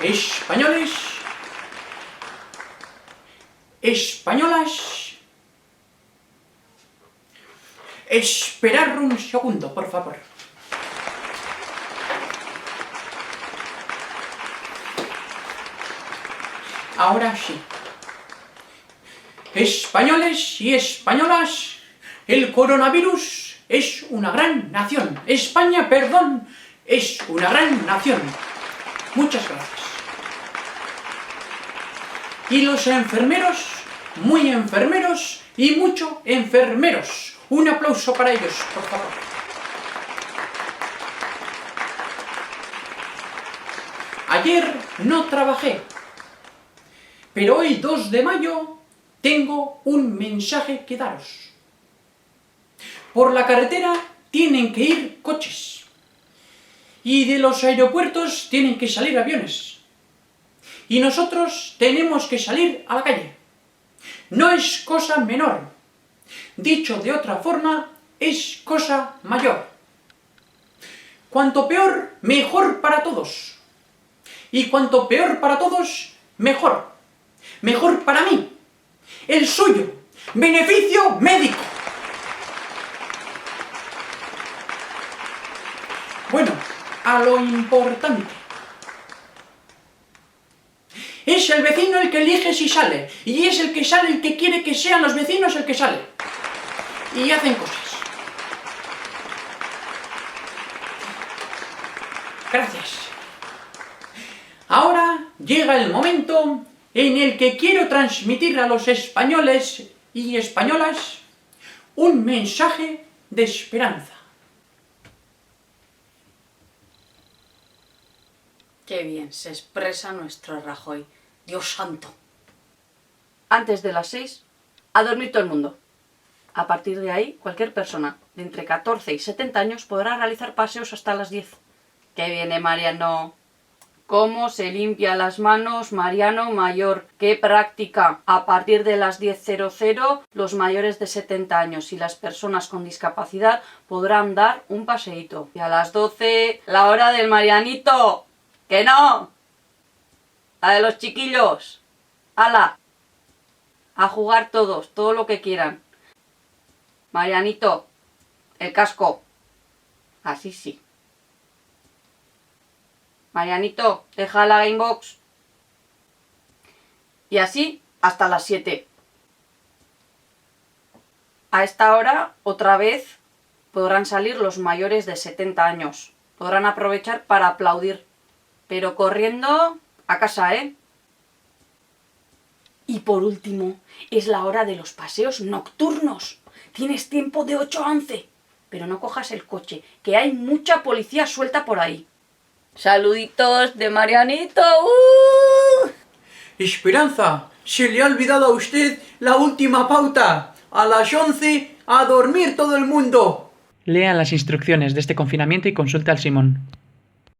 españoles, españolas, esperar un segundo, por favor. Ahora sí. Españoles y españolas, el coronavirus es una gran nación. España, perdón, es una gran nación. Muchas gracias. Y los enfermeros, muy enfermeros y mucho enfermeros. Un aplauso para ellos, por favor. Ayer no trabajé, pero hoy 2 de mayo tengo un mensaje que daros. Por la carretera tienen que ir coches y de los aeropuertos tienen que salir aviones y nosotros tenemos que salir a la calle. No es cosa menor. Dicho de otra forma, es cosa mayor. Cuanto peor, mejor para todos. Y cuanto peor para todos, mejor. Mejor para mí. El suyo. Beneficio médico. Bueno, a lo importante. Es el vecino el que elige si sale. Y es el que sale el que quiere que sean los vecinos el que sale. Y hacen cosas. Gracias. Ahora llega el momento en el que quiero transmitir a los españoles y españolas un mensaje de esperanza. Qué bien se expresa nuestro Rajoy. Dios santo. Antes de las 6, a dormir todo el mundo. A partir de ahí, cualquier persona de entre 14 y 70 años podrá realizar paseos hasta las 10. ¡Qué viene, Mariano! ¿Cómo se limpia las manos, Mariano Mayor? ¡Qué práctica! A partir de las 10:00, los mayores de 70 años y las personas con discapacidad podrán dar un paseíto. Y a las 12, la hora del Marianito. ¡Que no! La de los chiquillos. ¡Hala! A jugar todos, todo lo que quieran. Marianito, el casco. Así sí. Marianito, deja la Gamebox. Y así hasta las 7. A esta hora, otra vez, podrán salir los mayores de 70 años. Podrán aprovechar para aplaudir. Pero corriendo a casa, ¿eh? Y por último, es la hora de los paseos nocturnos. Tienes tiempo de 8 a 11. Pero no cojas el coche, que hay mucha policía suelta por ahí. Saluditos de Marianito. Esperanza, se le ha olvidado a usted la última pauta. A las 11, a dormir todo el mundo. Lea las instrucciones de este confinamiento y consulte al Simón.